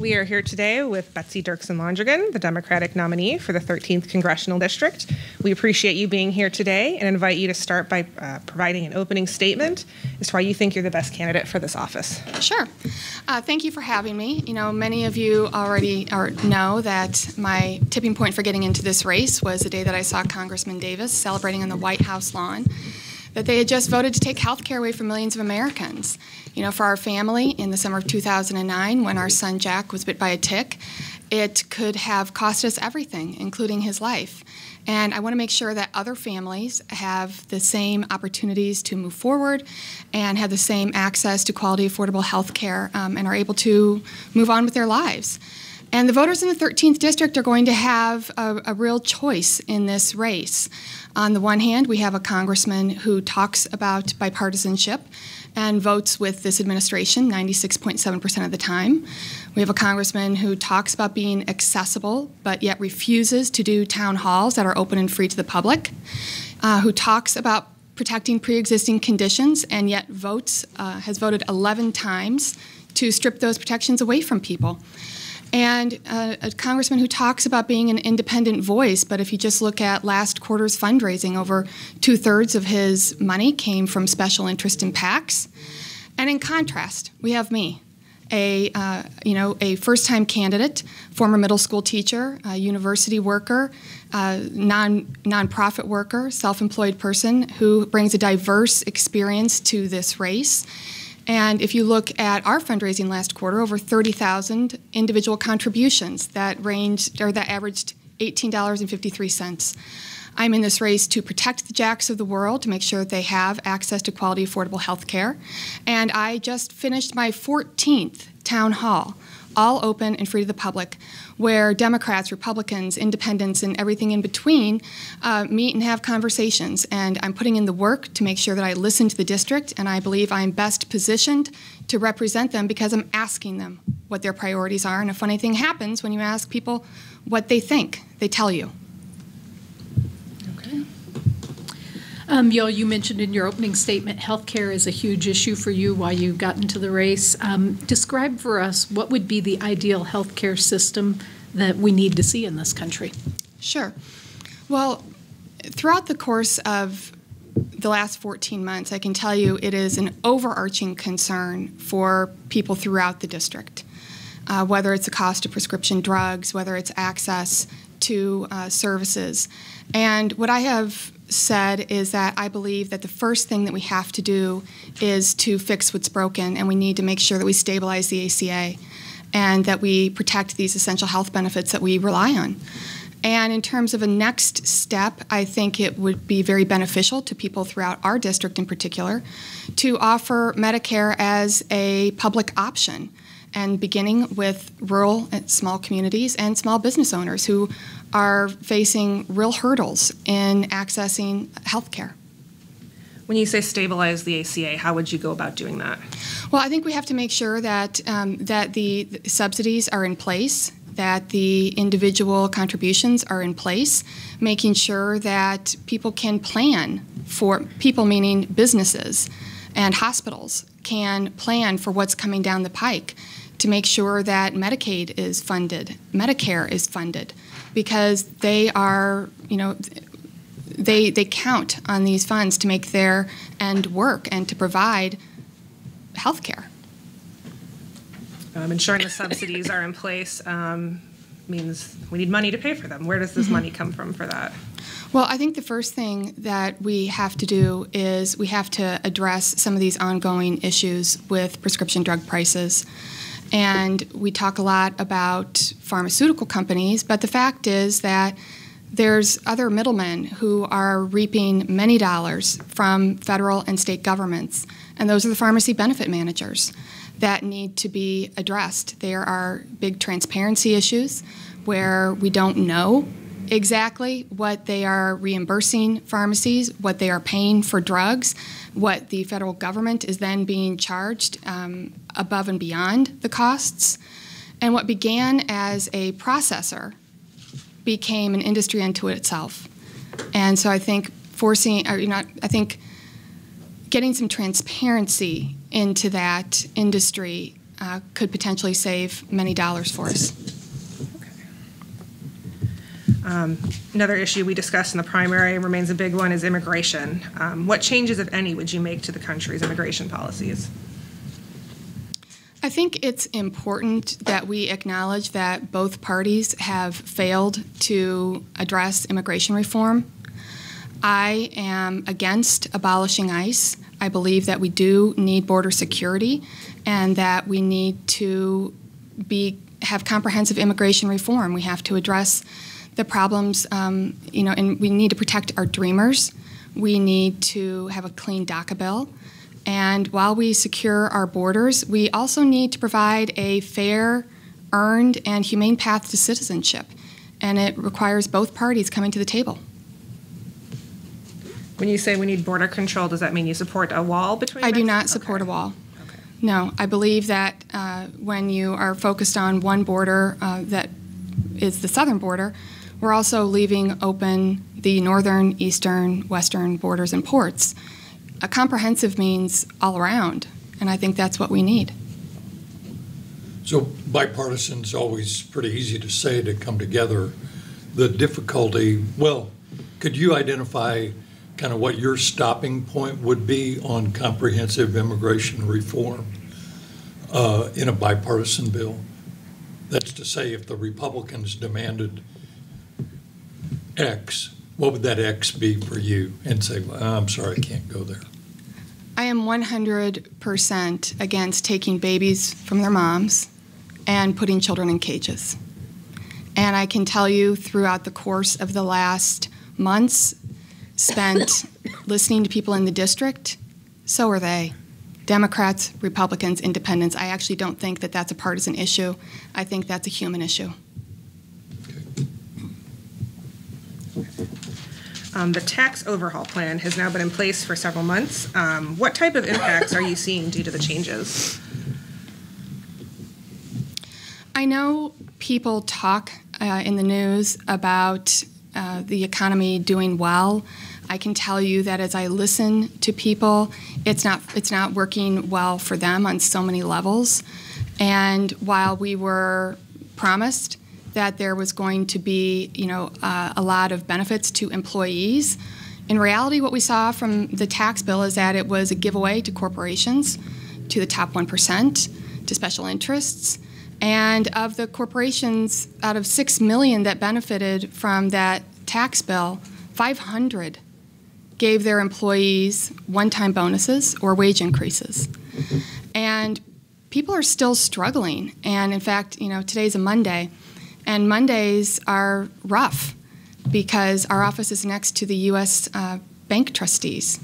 We are here today with Betsy Dirksen Londrigan, the Democratic nominee for the 13th Congressional District. We appreciate you being here today and invite you to start by providing an opening statement as to why you think you're the best candidate for this office. Sure. Thank you for having me. You know, many of you already know that my tipping point for getting into this race was the day that I saw Congressman Davis celebrating on the White House lawn that they had just voted to take health care away from millions of Americans. You know, for our family, in the summer of 2009, when our son Jack was bit by a tick, it could have cost us everything, including his life. And I want to make sure that other families have the same opportunities to move forward and have the same access to quality, affordable health care and are able to move on with their lives. And the voters in the 13th District are going to have a real choice in this race. On the one hand, we have a congressman who talks about bipartisanship and votes with this administration 96.7% of the time. We have a congressman who talks about being accessible but yet refuses to do town halls that are open and free to the public, who talks about protecting pre-existing conditions and yet has voted 11 times to strip those protections away from people. And a congressman who talks about being an independent voice, but if you just look at last quarter's fundraising, over 2/3 of his money came from special interest in PACs. And in contrast, we have me, a first-time candidate, former middle school teacher, a university worker, nonprofit worker, self-employed person who brings a diverse experience to this race. And if you look at our fundraising last quarter, over 30,000 individual contributions that averaged $18.53. I'm in this race to protect the Jacks of the world, to make sure that they have access to quality, affordable health care. And I just finished my 14th town hall, all open and free to the public, where Democrats, Republicans, independents, and everything in between meet and have conversations. And I'm putting in the work to make sure that I listen to the district, and I believe I'm best positioned to represent them because I'm asking them what their priorities are. And a funny thing happens when you ask people what they think. They tell you. You mentioned in your opening statement healthcare is a huge issue for you while you got into the race. Describe for us what would be the ideal healthcare system that we need to see in this country. Sure. Well, throughout the course of the last 14 months, I can tell you it is an overarching concern for people throughout the district, whether it's the cost of prescription drugs, whether it's access to services. And what I have said is that I believe that the first thing that we have to do is to fix what's broken, and we need to make sure that we stabilize the ACA and that we protect these essential health benefits that we rely on. And in terms of a next step, I think it would be very beneficial to people throughout our district in particular to offer Medicare as a public option, and beginning with rural and small communities and small business owners who are facing real hurdles in accessing health care. When you say stabilize the ACA, how would you go about doing that? Well, I think we have to make sure that the subsidies are in place, that the individual contributions are in place, making sure that people can plan for, people meaning businesses and hospitals, can plan for what's coming down the pike to make sure that Medicaid is funded, Medicare is funded, because they are, they count on these funds to make their end work and to provide health care. Ensuring the subsidies are in place means we need money to pay for them. Where does this money come from for that? Well, I think the first thing that we have to do is we have to address some of these ongoing issues with prescription drug prices. And we talk a lot about pharmaceutical companies, but the fact is that there's other middlemen who are reaping many dollars from federal and state governments, and those are the pharmacy benefit managers that need to be addressed. There are big transparency issues where we don't know exactly what they are reimbursing pharmacies, what they are paying for drugs, what the federal government is then being charged above and beyond the costs. And what began as a processor became an industry unto itself. And so I think getting some transparency into that industry could potentially save many dollars for us. Another issue we discussed in the primary remains a big one is immigration. What changes, if any, would you make to the country's immigration policies? I think it's important that we acknowledge that both parties have failed to address immigration reform. I am against abolishing ICE. I believe that we do need border security and that we need to have comprehensive immigration reform. We have to address the problems, and we need to protect our dreamers. We need to have a clean DACA bill. And while we secure our borders, we also need to provide a fair, earned, and humane path to citizenship. And it requires both parties coming to the table. When you say we need border control, does that mean you support a wall between? I do not support a wall. Okay. No, I believe that when you are focused on one border that is the southern border, we're also leaving open the northern, eastern, western borders and ports. A comprehensive means all around, and I think that's what we need. So bipartisan's always pretty easy to say, to come together. The difficulty, well, could you identify kind of what your stopping point would be on comprehensive immigration reform in a bipartisan bill? That's to say, if the Republicans demanded X, what would that X be for you? And say, well, I'm sorry, I can't go there. I am 100% against taking babies from their moms and putting children in cages. And I can tell you, throughout the course of the last months spent listening to people in the district, so are they. Democrats, Republicans, Independents. I actually don't think that that's a partisan issue. I think that's a human issue. The tax overhaul plan has now been in place for several months. What type of impacts are you seeing due to the changes? I know people talk in the news about the economy doing well. I can tell you that as I listen to people, it's not working well for them on so many levels. And while we were promised that there was going to be, a lot of benefits to employees, in reality, what we saw from the tax bill is that it was a giveaway to corporations, to the top 1%, to special interests. And of the corporations, out of 6 million that benefited from that tax bill, 500 gave their employees one-time bonuses or wage increases. And people are still struggling. And in fact, today's a Monday, and Mondays are rough because our office is next to the U.S. bank trustees.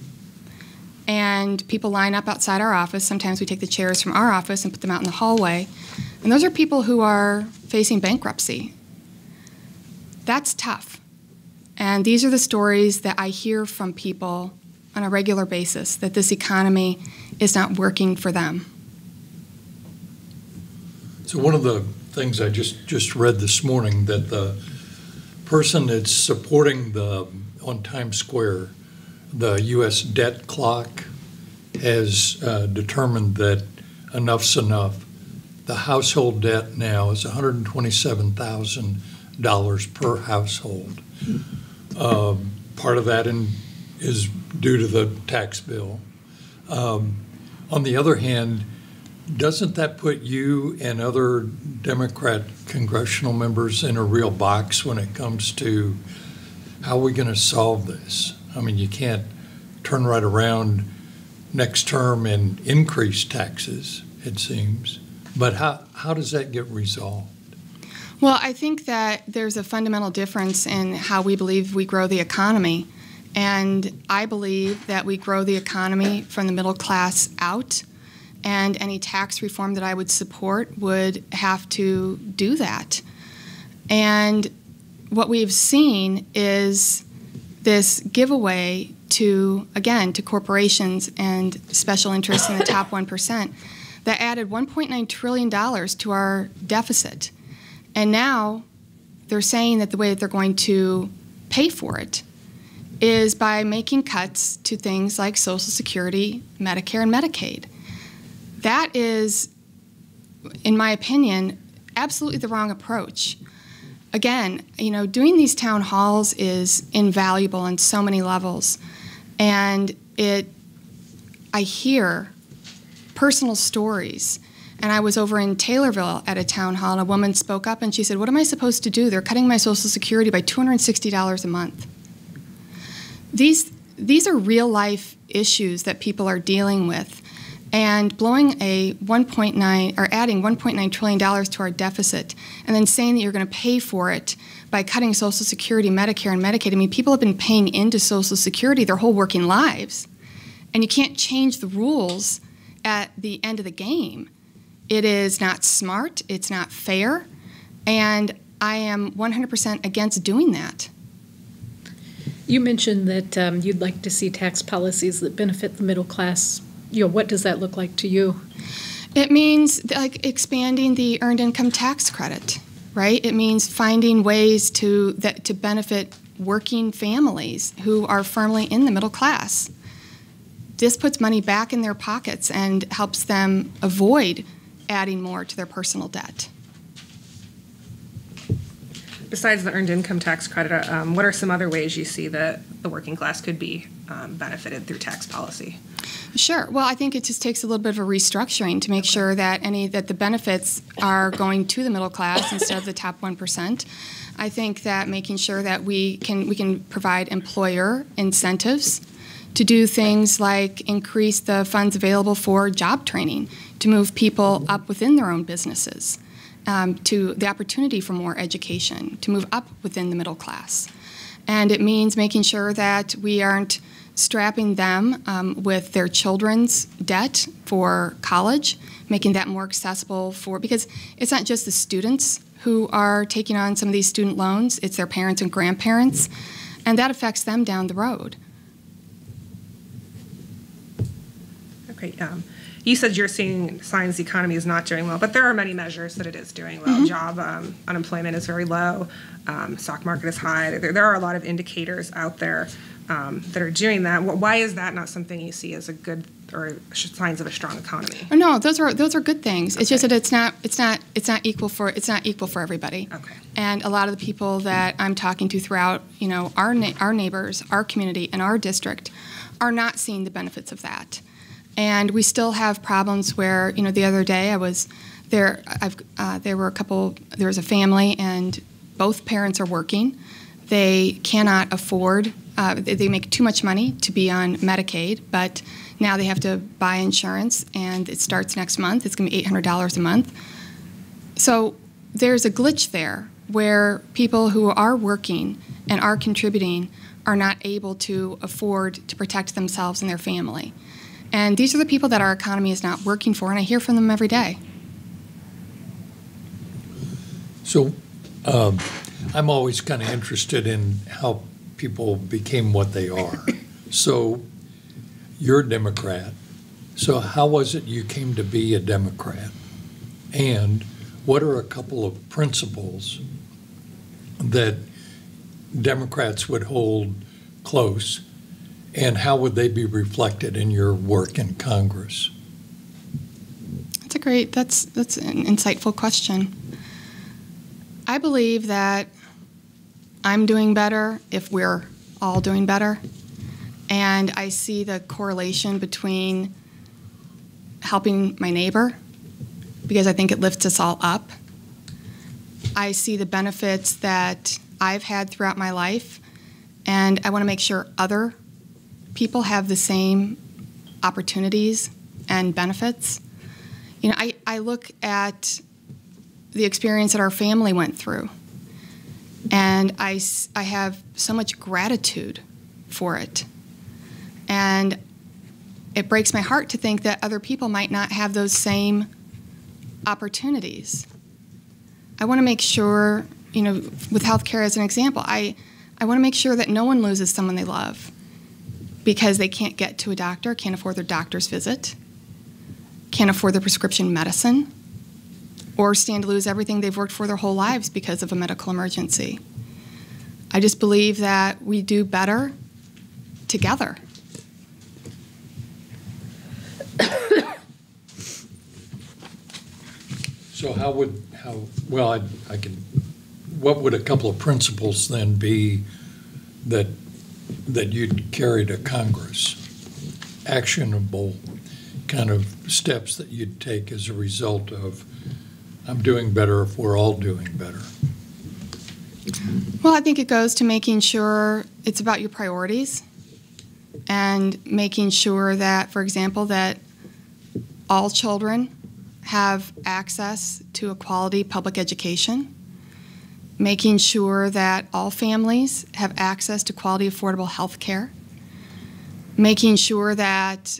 And people line up outside our office. Sometimes we take the chairs from our office and put them out in the hallway. And those are people who are facing bankruptcy. That's tough. And these are the stories that I hear from people on a regular basis, that this economy is not working for them. So one of the things I just read this morning, that the person that's supporting on Times Square, the U.S. debt clock, has determined that enough's enough. The household debt now is $127,000 per household. Part of that is due to the tax bill. On the other hand, doesn't that put you and other Democrat congressional members in a real box when it comes to how are we going to solve this? I mean, you can't turn right around next term and increase taxes, it seems. But how does that get resolved? Well, I think that there's a fundamental difference in how we believe we grow the economy. And I believe that we grow the economy from the middle class out. And any tax reform that I would support would have to do that. And what we've seen is this giveaway to corporations and special interests in the top 1% that added $1.9 trillion to our deficit. And now they're saying that the way that they're going to pay for it is by making cuts to things like Social Security, Medicare, and Medicaid. That is in my opinion, absolutely the wrong approach. Again, doing these town halls is invaluable on so many levels. And I hear personal stories. And I was over in Taylorville at a town hall, and a woman spoke up, and she said, "What am I supposed to do? They're cutting my Social Security by $260 a month." These are real-life issues that people are dealing with. And blowing adding $1.9 trillion to our deficit, and then saying that you're going to pay for it by cutting Social Security, Medicare, and Medicaid. I mean, people have been paying into Social Security their whole working lives, and you can't change the rules at the end of the game. It is not smart, it's not fair, and I am 100% against doing that. You mentioned that you'd like to see tax policies that benefit the middle class. What does that look like to you? It means like expanding the earned income tax credit, right? It means finding ways to benefit working families who are firmly in the middle class. This puts money back in their pockets and helps them avoid adding more to their personal debt. Besides the earned income tax credit, what are some other ways you see that the working class could be benefited through tax policy? Sure. Well, I think it just takes a little bit of a restructuring to make sure that the benefits are going to the middle class instead of the top 1%. I think that making sure that we can provide employer incentives to do things like increase the funds available for job training, to move people up within their own businesses, to the opportunity for more education, to move up within the middle class. And it means making sure that we aren't strapping them with their children's debt for college, making that more accessible because it's not just the students who are taking on some of these student loans, it's their parents and grandparents, and that affects them down the road. Okay. You said you're seeing signs the economy is not doing well, but there are many measures that it is doing well. Job unemployment is very low. Stock market is high. There are a lot of indicators out there that are doing that. Why is that not something you see as a good or signs of a strong economy? Oh, no, those are good things. Okay. It's just that it's not equal for everybody. Okay. And a lot of the people that I'm talking to throughout, our neighbors, our community, and our district are not seeing the benefits of that. And we still have problems where, the other day I was there. There was a family, and both parents are working. They cannot afford. They make too much money to be on Medicaid, but now they have to buy insurance, and it starts next month. It's going to be $800 a month. So there's a glitch there where people who are working and are contributing are not able to afford to protect themselves and their family. And these are the people that our economy is not working for, and I hear from them every day. So I'm always kind of interested in how people became what they are. So you're a Democrat. So how was it you came to be a Democrat? And what are a couple of principles that Democrats would hold close, and how would they be reflected in your work in Congress? That's an insightful question. I believe that I'm doing better if we're all doing better. And I see the correlation between helping my neighbor, because I think it lifts us all up. I see the benefits that I've had throughout my life, and I want to make sure other people have the same opportunities and benefits. I look at the experience that our family went through, and I have so much gratitude for it. And it breaks my heart to think that other people might not have those same opportunities. I want to make sure, with healthcare as an example, I want to make sure that no one loses someone they love because they can't get to a doctor, can't afford their doctor's visit, can't afford their prescription medicine, or stand to lose everything they've worked for their whole lives because of a medical emergency. I just believe that we do better together. So what would a couple of principles then be that you'd carry to Congress? Actionable kind of steps that you'd take as a result of, I'm doing better if we're all doing better? Well, I think it goes to making sure it's about your priorities and making sure that, for example, that all children have access to a quality public education, making sure that all families have access to quality, affordable health care, making sure that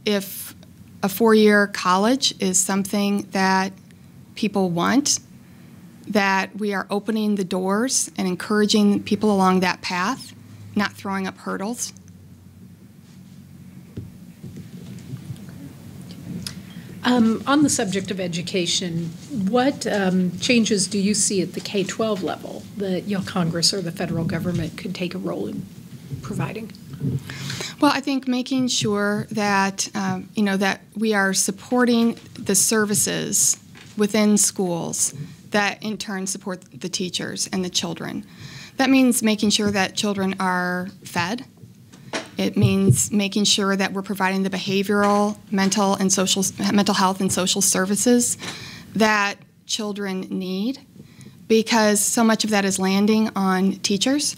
if a four-year college is something that people want, that we are opening the doors and encouraging people along that path, not throwing up hurdles. On the subject of education, what changes do you see at the K-12 level that Congress or the federal government could take a role in providing? Well, I think making sure that that we are supporting the services within schools that in turn support the teachers and the children. That means making sure that children are fed. It means making sure that we're providing the behavioral, mental health and social services that children need, because so much of that is landing on teachers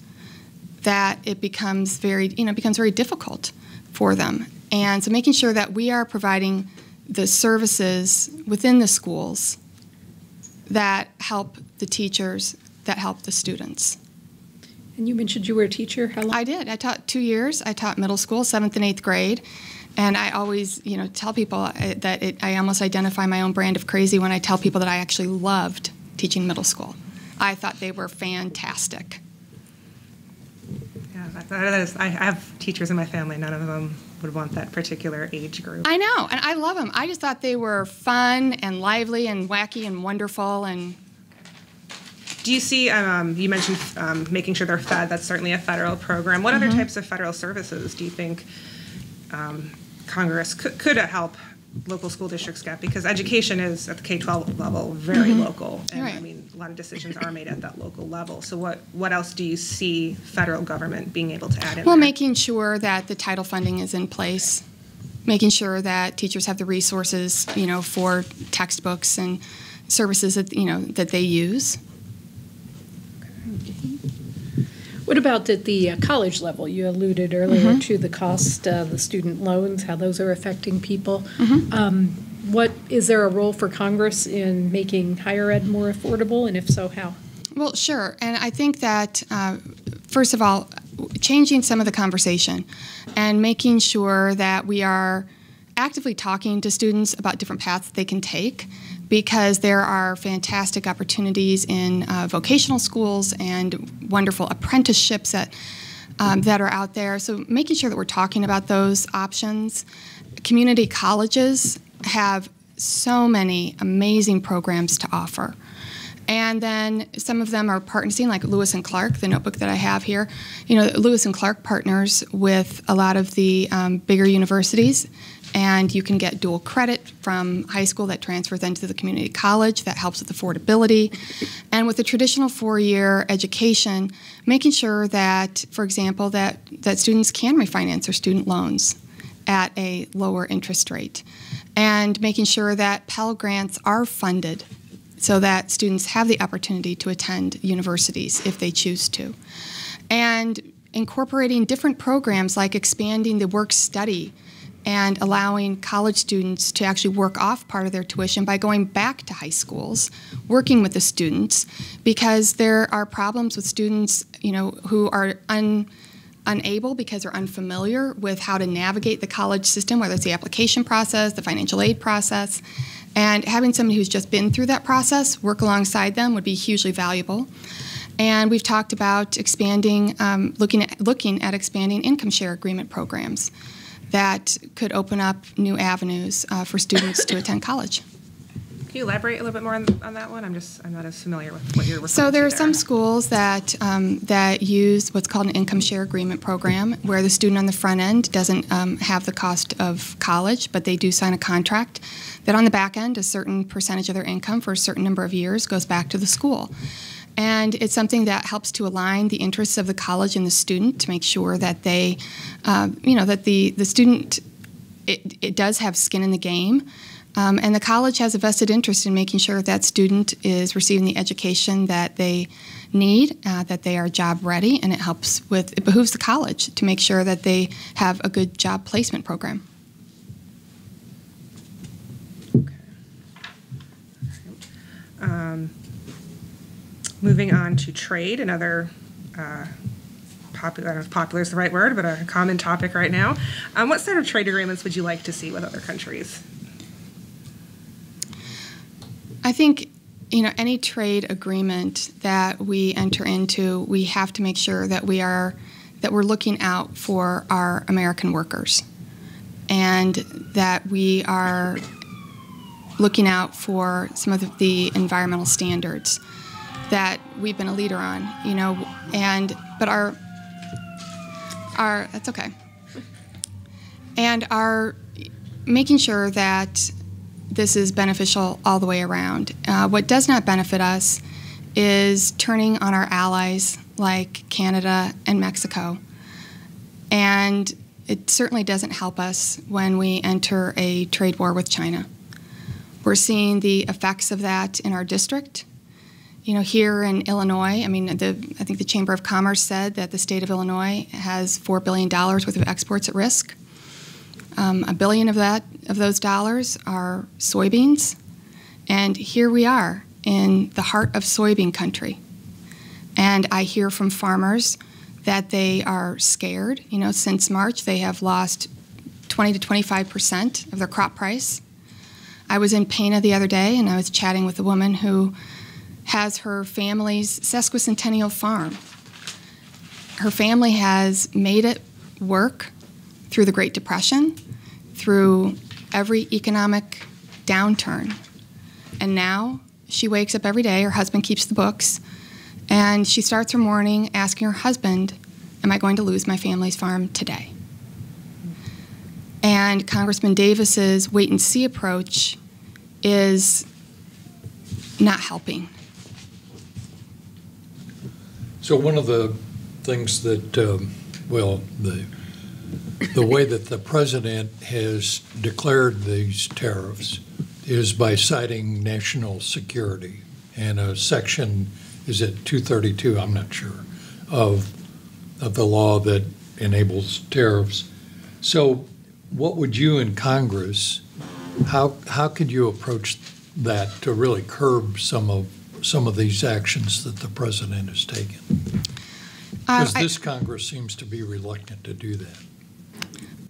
that it becomes very difficult for them. And so making sure that we are providing the services within the schools that help the teachers, that help the students. And you mentioned you were a teacher. How long? I did. I taught 2 years. I taught middle school, 7th and 8th grade. And I always, tell people that I almost identify my own brand of crazy when I tell people that I actually loved teaching middle school. I thought they were fantastic. Yeah, that is, I have teachers in my family. None of them would want that particular age group. I know, and I love them. I just thought they were fun and lively and wacky and wonderful. And do you see, you mentioned making sure they're fed. That's certainly a federal program. What other types of federal services do you think Congress could help local school districts get? Because education is, at the K-12 level, very local. And Right. I mean, a lot of decisions are made at that local level. So what else do you see federal government being able to add in well, there? making sure that the title funding is in place, making sure that teachers have the resources, for textbooks and services that they use. What about at the college level? You alluded earlier to the cost, the student loans, how those are affecting people. Is there a role for Congress in making higher ed more affordable, and if so, how? Well, sure. And I think that, first of all, changing some of the conversation and making sure that we are actively talking to students about different paths that they can take, because there are fantastic opportunities in vocational schools and wonderful apprenticeships that are out there. So making sure that we're talking about those options. Community colleges have so many amazing programs to offer. And then some of them are partnering, like Lewis and Clark, the notebook that I have here. Lewis and Clark partners with a lot of the bigger universities, and you can get dual credit from high school that transfers then to the community college. That helps with affordability. And with the traditional four-year education, making sure that, for example, that students can refinance their student loans at a lower interest rate. And making sure that Pell Grants are funded so that students have the opportunity to attend universities if they choose to. And incorporating different programs like expanding the work-study and allowing college students to actually work off part of their tuition by going back to high schools, working with the students, because there are problems with students, who are unable because they're unfamiliar with how to navigate the college system, whether it's the application process, the financial aid process. And having somebody who's just been through that process work alongside them would be hugely valuable. And we've talked about expanding, looking at expanding income share agreement programs that could open up new avenues for students to attend college. you elaborate a little bit more on that one? I'm not as familiar with what you're referring to. So there are some schools that that use what's called an income share agreement program, where the student on the front end doesn't have the cost of college, but they do sign a contract that on the back end, a certain percentage of their income for a certain number of years goes back to the school. And it's something that helps to align the interests of the college and the student to make sure that they, that the student, it does have skin in the game. And the college has a vested interest in making sure that student is receiving the education that they need, that they are job ready, and it behooves the college to make sure that they have a good job placement program. Moving on to trade, another popular, I don't know if popular is the right word, but a common topic right now. What sort of trade agreements would you like to see with other countries? I think, any trade agreement that we enter into, we have to make sure that we're looking out for our American workers, and that we are looking out for some of the environmental standards that we've been a leader on, but our that's okay. And our making sure that this is beneficial all the way around. What does not benefit us is turning on our allies like Canada and Mexico. And it certainly doesn't help us when we enter a trade war with China. We're seeing the effects of that in our district. Here in Illinois, I think the Chamber of Commerce said that the state of Illinois has $4 billion worth of exports at risk. $1 billion of those dollars are soybeans, and here we are in the heart of soybean country. And I hear from farmers that they are scared. Since March, they have lost 20 to 25% of their crop price. I was in Pana the other day, and I was chatting with a woman who has her family's sesquicentennial farm. Her family has made it work through the Great Depression, through every economic downturn. And now she wakes up every day, her husband keeps the books, and she starts her morning asking her husband, am I going to lose my family's farm today? And Congressman Davis's wait-and-see approach is not helping. So one of the things that, the way that the president has declared these tariffs is by citing national security. And a section, is it 232, I'm not sure, of the law that enables tariffs. So what would you in Congress, how could you approach that to really curb some of these actions that the president has taken? Because this Congress seems to be reluctant to do that.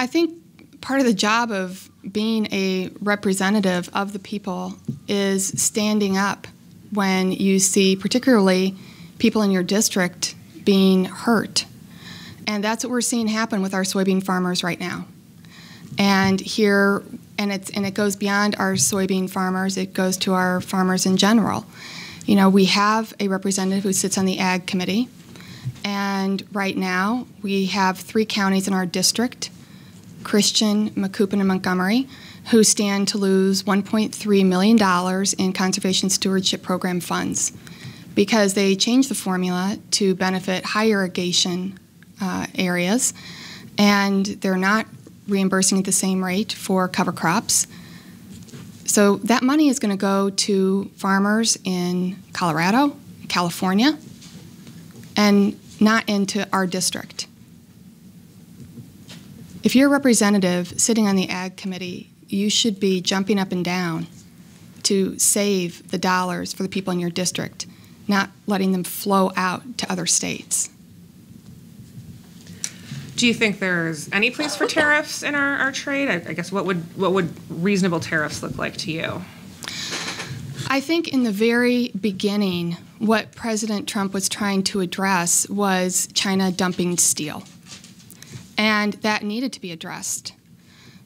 I think part of the job of being a representative of the people is standing up when you see particularly people in your district being hurt. And that's what we're seeing happen with our soybean farmers right now. And here, and it goes beyond our soybean farmers, it goes to our farmers in general. We have a representative who sits on the Ag Committee, and right now we have 3 counties in our district, Christian, Macoupin, and Montgomery, who stand to lose $1.3 million in Conservation Stewardship Program funds because they changed the formula to benefit high irrigation areas, and they're not reimbursing at the same rate for cover crops. So that money is going to go to farmers in Colorado, California, and not into our district. If you're a representative sitting on the Ag Committee, you should be jumping up and down to save the dollars for the people in your district, not letting them flow out to other states. Do you think there's any place for tariffs in our trade? I guess what would reasonable tariffs look like to you? I think in the very beginning, what President Trump was trying to address was China dumping steel. And that needed to be addressed.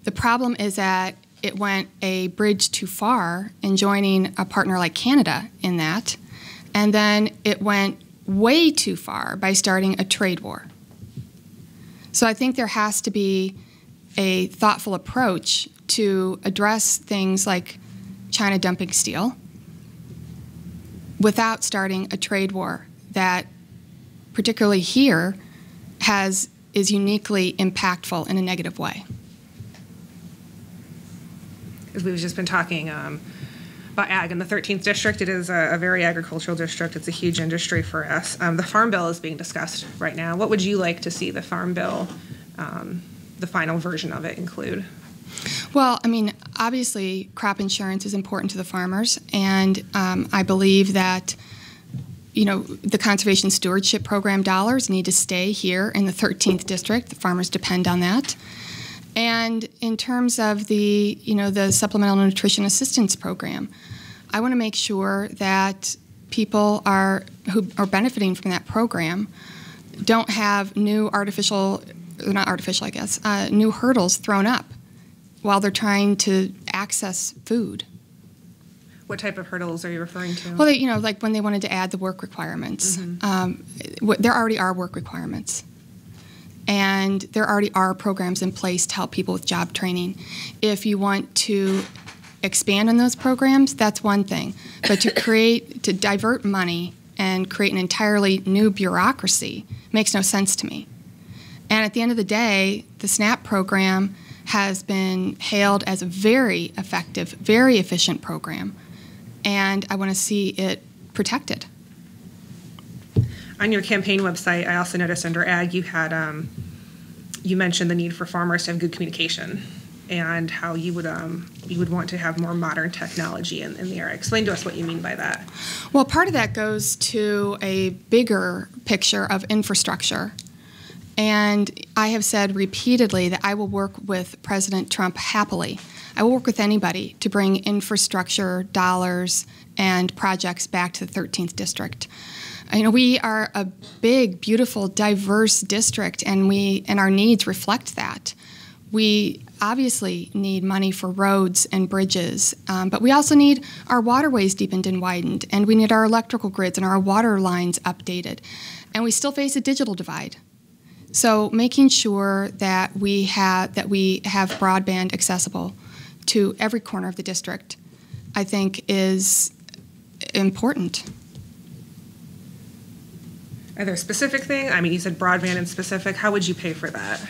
The problem is that it went a bridge too far in joining a partner like Canada in that. And then it went way too far by starting a trade war. So I think there has to be a thoughtful approach to address things like China dumping steel without starting a trade war that, particularly here, is uniquely impactful in a negative way. As we've just been talking about ag in the 13th District, it is a very agricultural district. It's a huge industry for us. The Farm Bill is being discussed right now. What would you like to see the Farm Bill, the final version of it, include? Well, I mean, obviously, crop insurance is important to the farmers, and I believe that, you know, the Conservation Stewardship Program dollars need to stay here in the 13th District. The farmers depend on that. And in terms of the, you know, the Supplemental Nutrition Assistance Program, I want to make sure that people who are benefiting from that program don't have new new hurdles thrown up while they're trying to access food. What type of hurdles are you referring to? Well, you know, like when they wanted to add the work requirements. There already are work requirements. And there already are programs in place to help people with job training. If you want to expand on those programs, that's one thing. But to divert money and create an entirely new bureaucracy makes no sense to me. And at the end of the day, the SNAP program has been hailed as a very effective, very efficient program. And I want to see it protected. On your campaign website, I also noticed under ag you had you mentioned the need for farmers to have good communication and how you would want to have more modern technology in the area. Explain to us what you mean by that. Well, part of that goes to a bigger picture of infrastructure. And I have said repeatedly that I will work with President Trump happily. I will work with anybody to bring infrastructure dollars and projects back to the 13th District. You know, we are a big, beautiful, diverse district, and our needs reflect that. We obviously need money for roads and bridges, but we also need our waterways deepened and widened, and we need our electrical grids and our water lines updated. And we still face a digital divide. So making sure that we have broadband accessible to every corner of the district, I think, is important. Are there specific things? I mean, you said broadband and specific. How would you pay for that?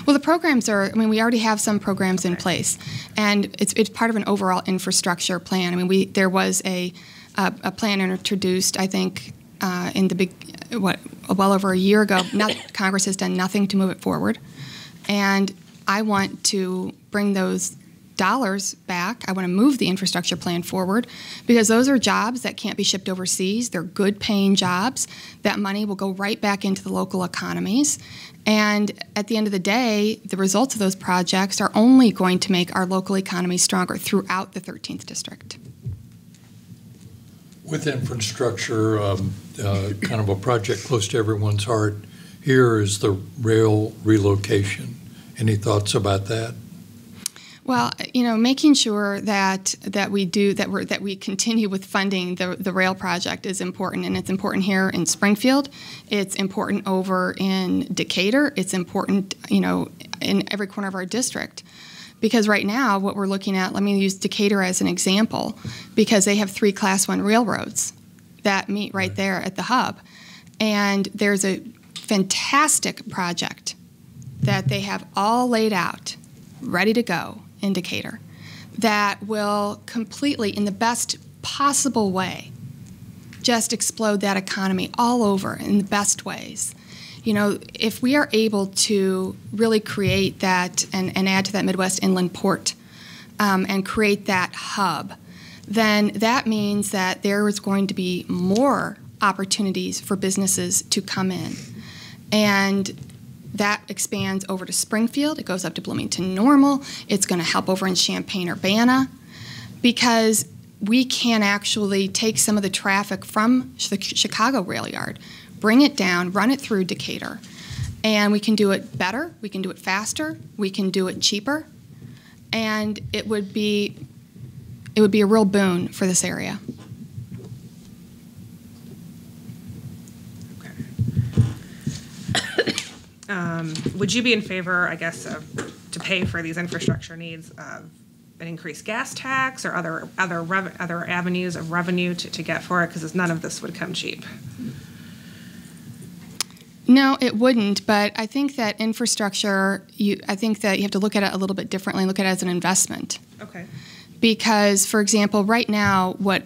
Well, the programs we already have some programs in place, and it's part of an overall infrastructure plan. I mean, there was a plan introduced, I think, well over a year ago. Congress has done nothing to move it forward, and I want to bring those dollars back. I want to move the infrastructure plan forward because those are jobs that can't be shipped overseas. They're good paying jobs. That money will go right back into the local economies. And at the end of the day, the results of those projects are only going to make our local economy stronger throughout the 13th District. With infrastructure, kind of a project close to everyone's heart here is the rail relocation. Any thoughts about that? Well, you know, making sure that we continue with funding the rail project is important, and it's important here in Springfield. It's important over in Decatur. It's important, you know, in every corner of our district. Because right now, what we're looking at, let me use Decatur as an example, because they have 3 Class 1 railroads that meet right there at the hub. And there's a fantastic project that they have all laid out, ready to go in Decatur, that will completely, in the best possible way, just explode that economy all over in the best ways. You know, if we are able to really create that and add to that Midwest Inland Port and create that hub, then that means that there is going to be more opportunities for businesses to come in. And that expands over to Springfield. It goes up to Bloomington Normal. It's going to help over in Champaign-Urbana because we can actually take some of the traffic from the Chicago rail yard, bring it down, run it through Decatur, and we can do it better, we can do it faster, we can do it cheaper, and it would be a real boon for this area. Would you be in favor, I guess, to pay for these infrastructure needs of an increased gas tax or other avenues of revenue to get for it? Because none of this would come cheap. No, it wouldn't. But I think that infrastructure, I think that you have to look at it a little bit differently. Look at it as an investment. Okay. Because, for example, right now, what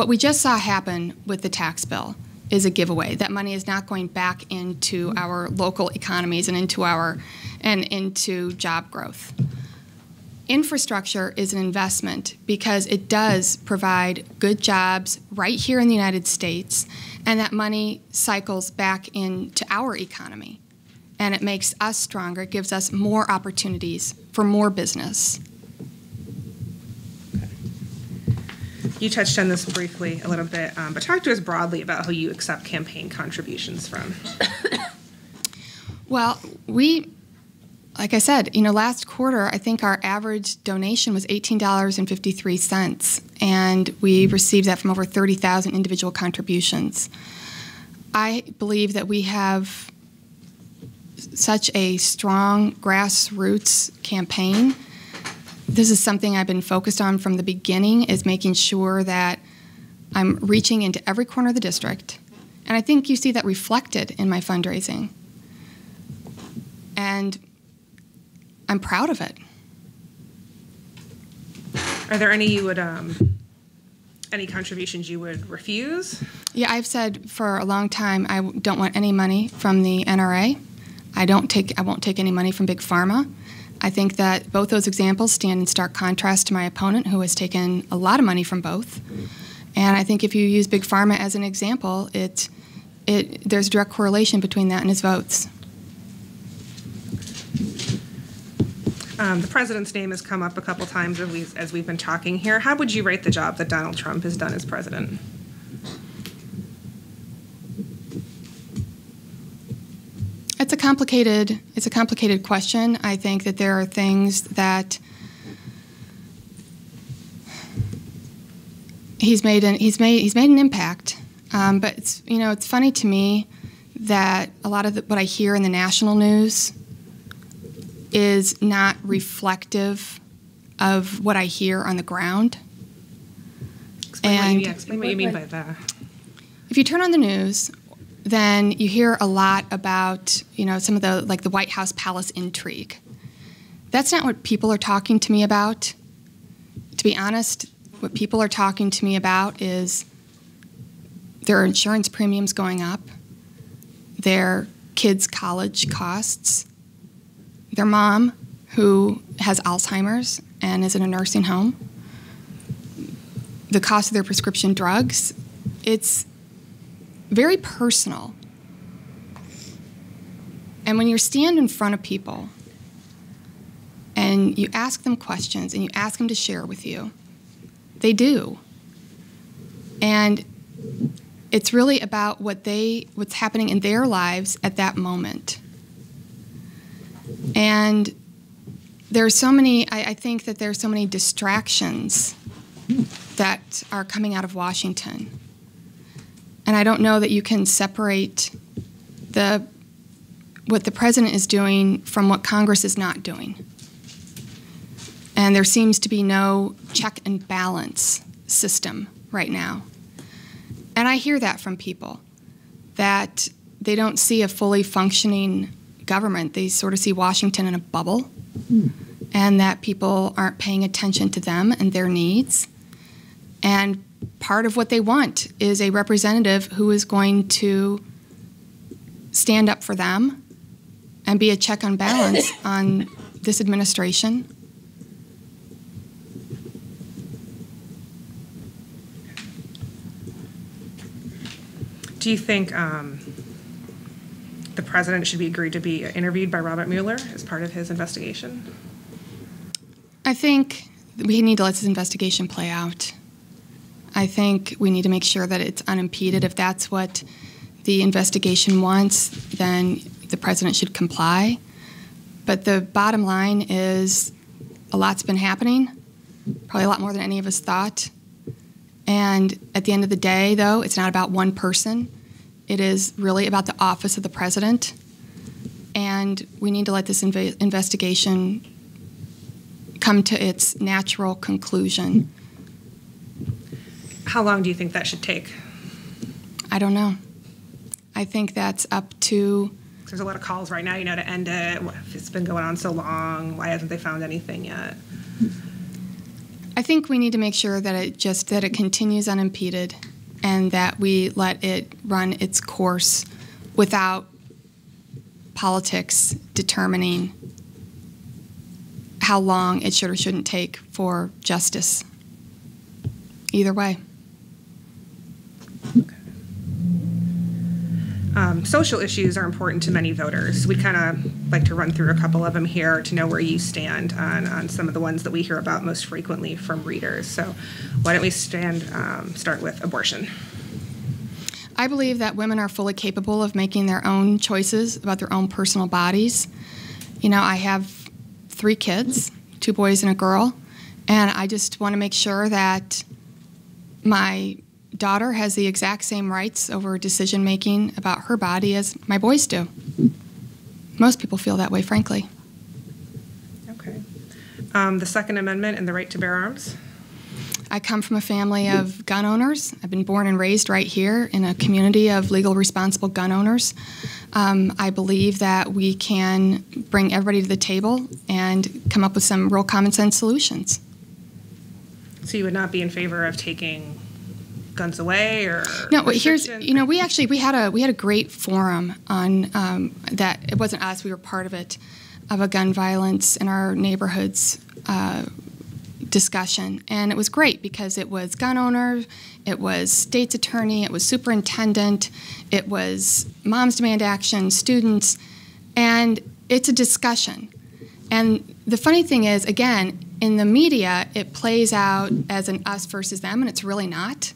we just saw happen with the tax bill is a giveaway. That money is not going back into our local economies and into job growth. Infrastructure is an investment because it does provide good jobs right here in the United States, and that money cycles back into our economy. And it makes us stronger. It gives us more opportunities for more business. You touched on this briefly a little bit, but talk to us broadly about who you accept campaign contributions from. Well, like I said, last quarter, I think our average donation was $18.53, and we received that from over 30,000 individual contributions. I believe that we have such a strong grassroots campaign. This is something I've been focused on from the beginning, is making sure that I'm reaching into every corner of the district. And I think you see that reflected in my fundraising. And I'm proud of it. Are there any any contributions you would refuse? Yeah, I've said for a long time I don't want any money from the NRA. I won't take any money from Big Pharma. I think that both those examples stand in stark contrast to my opponent, who has taken a lot of money from both. And I think if you use Big Pharma as an example, there's a direct correlation between that and his votes. The president's name has come up a couple times as we've been talking here. How would you rate the job that Donald Trump has done as president? It's a complicated question. I think that there are things that he's made an impact. But it's funny to me that a lot of what I hear in the national news is not reflective of what I hear on the ground. Explain what you mean by that. If you turn on the news, then you hear a lot about, some of the White House palace intrigue. That's not what people are talking to me about. To be honest, what people are talking to me about is their insurance premiums going up, their kids' college costs, their mom who has Alzheimer's and is in a nursing home, the cost of their prescription drugs. It's very personal. And when you stand in front of people and you ask them questions and you ask them to share with you, they do. And it's really about what's happening in their lives at that moment. And there's so many, I think that there's so many distractions that are coming out of Washington. And I don't know that you can separate what the president is doing from what Congress is not doing. And there seems to be no check and balance system right now. And I hear that from people, that they don't see a fully functioning government. They sort of see Washington in a bubble, and that people aren't paying attention to them and their needs. And part of what they want is a representative who is going to stand up for them and be a check and balance on this administration. Do you think the president should be agreed to be interviewed by Robert Mueller as part of his investigation? I think we need to let this investigation play out. I think we need to make sure that it's unimpeded. If that's what the investigation wants, then the president should comply. But the bottom line is a lot's been happening, probably a lot more than any of us thought. And at the end of the day, though, it's not about one person. It is really about the office of the president. And we need to let this investigation come to its natural conclusion. How long do you think that should take? I don't know. I think that's up to... There's a lot of calls right now, to end it. It's been going on so long. Why haven't they found anything yet? I think we need to make sure that it continues unimpeded and that we let it run its course without politics determining how long it should or shouldn't take for justice. Either way. Social issues are important to many voters. We kind of like to run through a couple of them here to know where you stand on some of the ones that we hear about most frequently from readers. So why don't we start with abortion? I believe that women are fully capable of making their own choices about their own personal bodies. I have 3 kids, 2 boys and a girl, and I just want to make sure that my daughter has the exact same rights over decision-making about her body as my boys do. Most people feel that way, frankly. Okay. The Second Amendment and the right to bear arms? I come from a family of gun owners. I've been born and raised right here in a community of legal, responsible gun owners. I believe that we can bring everybody to the table and come up with some real common sense solutions. So you would not be in favor of taking guns away, or no? Here's we had a great forum on that. It wasn't us; we were part of it, of a gun violence in our neighborhoods discussion, and it was great because it was gun owners, it was state's attorney, it was superintendent, it was Moms Demand Action, students, and it's a discussion. And the funny thing is, again, in the media, it plays out as an us versus them, and it's really not.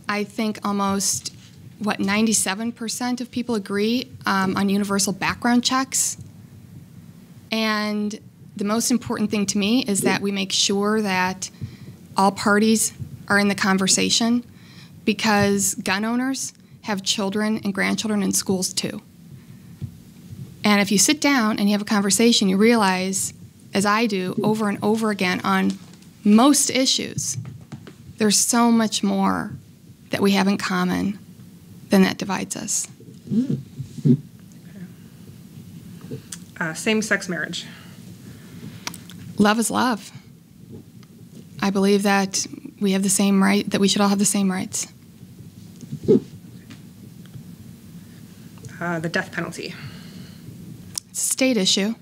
I think almost, 97% of people agree on universal background checks. And the most important thing to me is that we make sure that all parties are in the conversation, because gun owners have children and grandchildren in schools too. And if you sit down and you have a conversation, you realize, as I do over and over again on most issues, there's so much more that we have in common than that divides us. Same-sex marriage. Love is love. I believe that we have the same right, that we should all have the same rights. The death penalty. It's a state issue.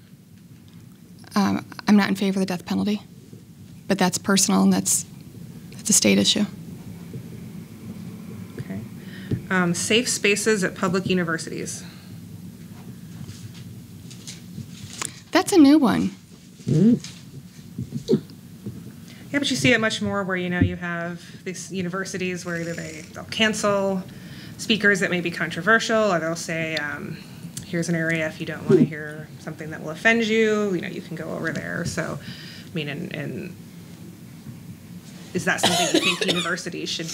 I'm not in favor of the death penalty, but that's personal, and that's a state issue. Okay. Safe spaces at public universities. That's a new one. Yeah, but you see it much more where, you have these universities where either they'll cancel speakers that may be controversial, or they'll say, here's an area if you don't want to hear something that will offend you, you can go over there. So, I mean, and is that something you think universities should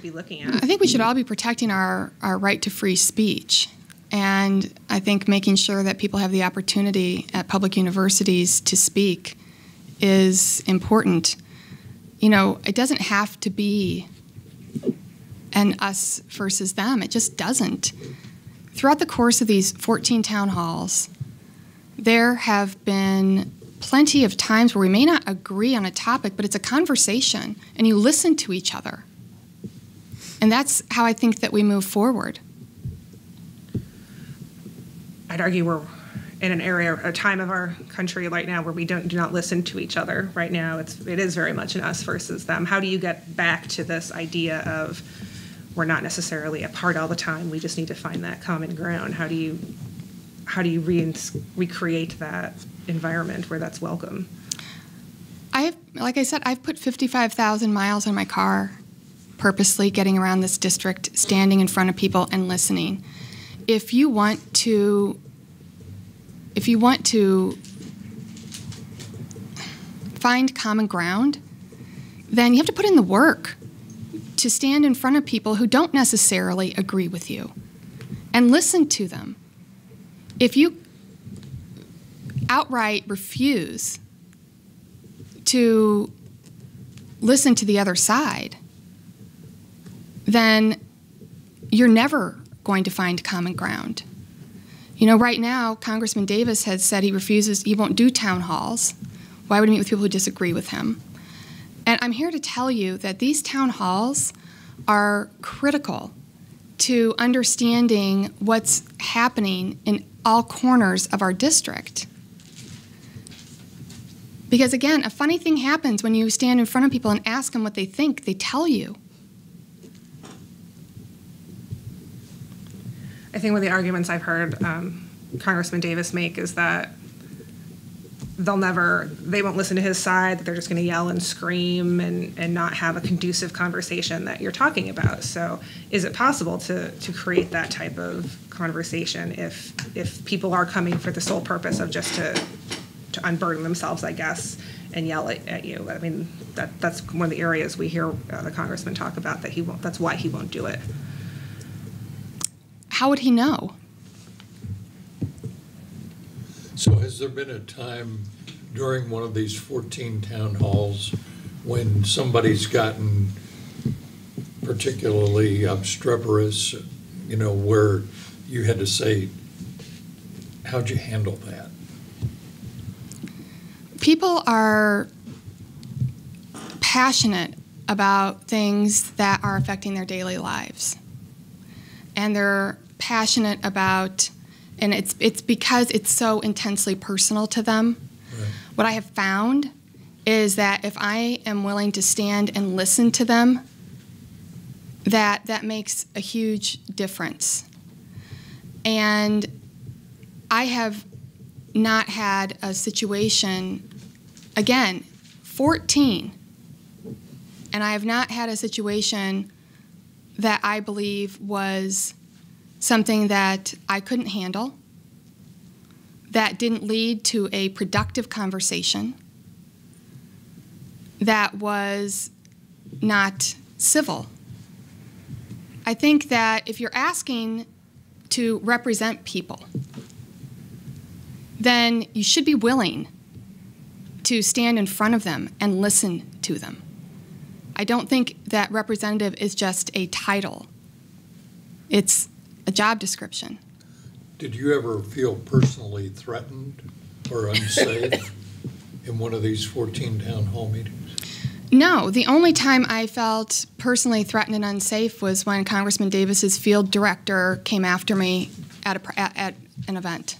be looking at? I think we should all be protecting our right to free speech. And I think making sure that people have the opportunity at public universities to speak is important. It doesn't have to be an us versus them. It just doesn't. Throughout the course of these 14 town halls, there have been plenty of times where we may not agree on a topic, but it's a conversation, and you listen to each other. And that's how I think that we move forward. I'd argue we're in a time of our country right now where we do not listen to each other. Right now, it is very much an us versus them. How do you get back to this idea of we're not necessarily apart all the time, we just need to find that common ground? How do you recreate that environment where that's welcome? Like I said, I've put 55,000 miles on my car purposely getting around this district, standing in front of people and listening. If you want to find common ground, then you have to put in the work to stand in front of people who don't necessarily agree with you and listen to them. If you outright refuse to listen to the other side, then you're never going to find common ground. You know, right now, Congressman Davis has said he won't do town halls. Why would he meet with people who disagree with him? And I'm here to tell you that these town halls are critical to understanding what's happening in all corners of our district. Because again, a funny thing happens when you stand in front of people and ask them what they think. They tell you. I think one of the arguments I've heard Congressman Davis make is that they won't listen to his side, that they're just going to yell and scream and not have a conducive conversation that you're talking about. So is it possible to create that type of conversation if people are coming for the sole purpose of just to unburden themselves, I guess, and yell at you? I mean, that's one of the areas we hear the congressman talk about, that that's why he won't do it. How would he know? So has there been a time during one of these 14 town halls when somebody's gotten particularly obstreperous, you know, where you had to say, how'd you handle that? People are passionate about things that are affecting their daily lives. And they're passionate about, and it's because it's so intensely personal to them. Right. What I have found is that if I am willing to stand and listen to them, that makes a huge difference. And I have not had a situation, again, 14, and I have not had a situation that I believe was something that I couldn't handle, that didn't lead to a productive conversation, that was not civil. I think that if you're asking to represent people, then you should be willing to stand in front of them and listen to them. I don't think that representative is just a title. It's a job description. Did you ever feel personally threatened or unsafe in one of these 14 town hall meetings? No, the only time I felt personally threatened and unsafe was when Congressman Davis's field director came after me at an event.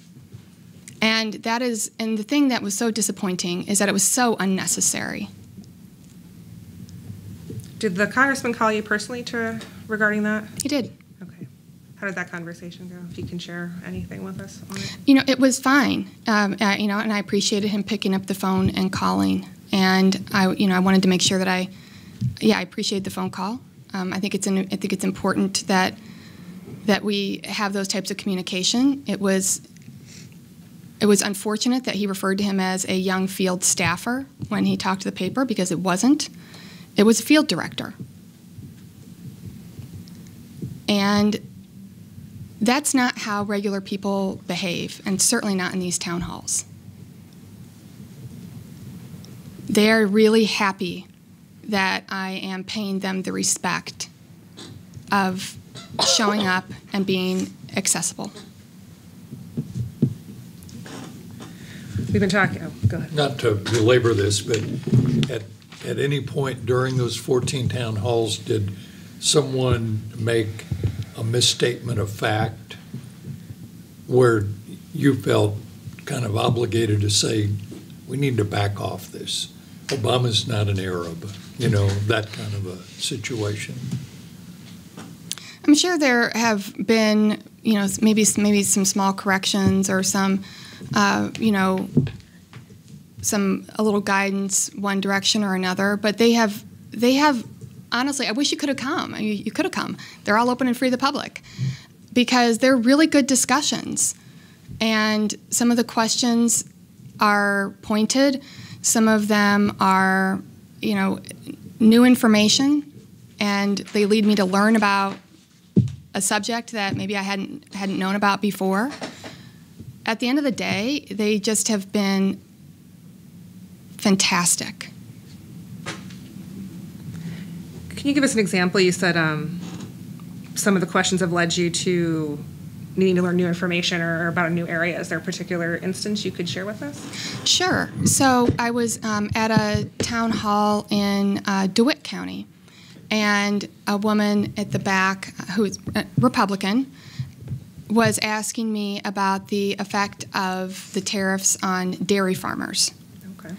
And the thing that was so disappointing is that it was so unnecessary. Did the congressman call you personally regarding that? He did. Okay. How did that conversation go? If you can share anything with us on it. You know, it was fine. And I appreciated him picking up the phone and calling. And I wanted to make sure that I appreciate the phone call. I think it's important that we have those types of communication. It was unfortunate that he referred to him as a young field staffer when he talked to the paper, because it wasn't. It was a field director. And that's not how regular people behave, and certainly not in these town halls. They're really happy that I am paying them the respect of showing up and being accessible. We've been talking, go ahead. Not to belabor this, but at any point during those 14 town halls, did someone make a misstatement of fact where you felt kind of obligated to say, we need to back off this? Obama's not an Arab, that kind of a situation. I'm sure there have been, maybe some small corrections or some, a little guidance one direction or another, but they have, honestly, I wish you could have come. I mean, you could have come. They're all open and free to the public because they're really good discussions. And some of the questions, are pointed. Some of them are, new information, and they lead me to learn about a subject that maybe I hadn't known about before. At the end of the day, they just have been fantastic. Can you give us an example? You said some of the questions have led you to needing to learn new information or about a new area. Is there a particular instance you could share with us? Sure. So I was at a town hall in DeWitt County, and a woman at the back, who is a Republican, was asking me about the effect of the tariffs on dairy farmers. Okay.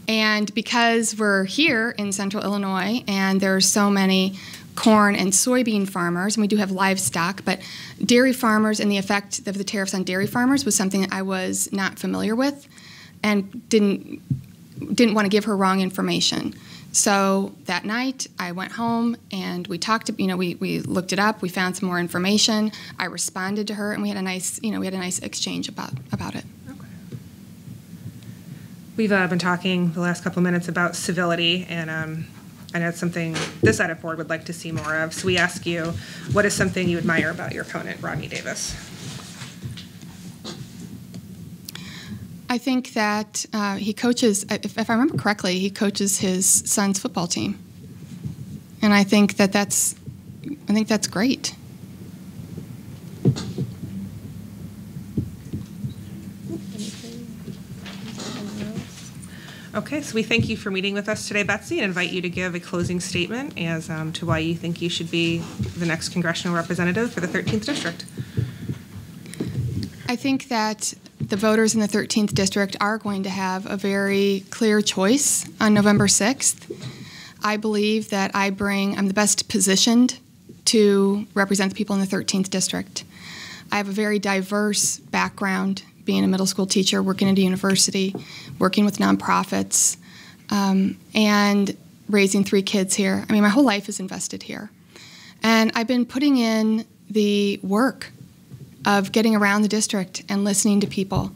And because we're here in central Illinois and there are so many corn and soybean farmers, and we do have livestock, but dairy farmers and the effect of the tariffs on dairy farmers was something that I was not familiar with and didn't want to give her wrong information. So that night I went home and we talked, we looked it up, we found some more information, I responded to her, and we had a nice exchange about it. We've been talking the last couple minutes about civility, and I know it's something this side of board would like to see more of. So we ask you, what is something you admire about your opponent, Rodney Davis? I think that he coaches, if I remember correctly, he coaches his son's football team. And I think that's great. Okay, so we thank you for meeting with us today, Betsy, and invite you to give a closing statement as to why you think you should be the next congressional representative for the 13th District. I think that the voters in the 13th District are going to have a very clear choice on November 6th. I believe that I'm the best positioned to represent the people in the 13th District. I have a very diverse background, being a middle school teacher, working at a university, working with nonprofits, and raising 3 kids here. I mean, my whole life is invested here. And I've been putting in the work of getting around the district and listening to people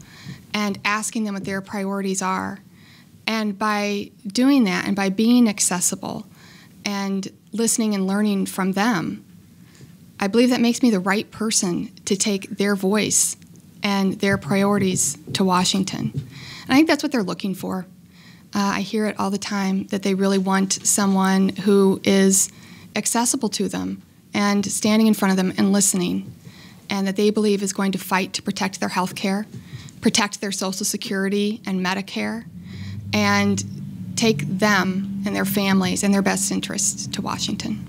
and asking them what their priorities are. And by doing that and by being accessible and listening and learning from them, I believe that makes me the right person to take their voice and their priorities to Washington. And I think that's what they're looking for. I hear it all the time, that they really want someone who is accessible to them and standing in front of them and listening, and that they believe is going to fight to protect their health care, protect their Social Security and Medicare, and take them and their families and their best interests to Washington.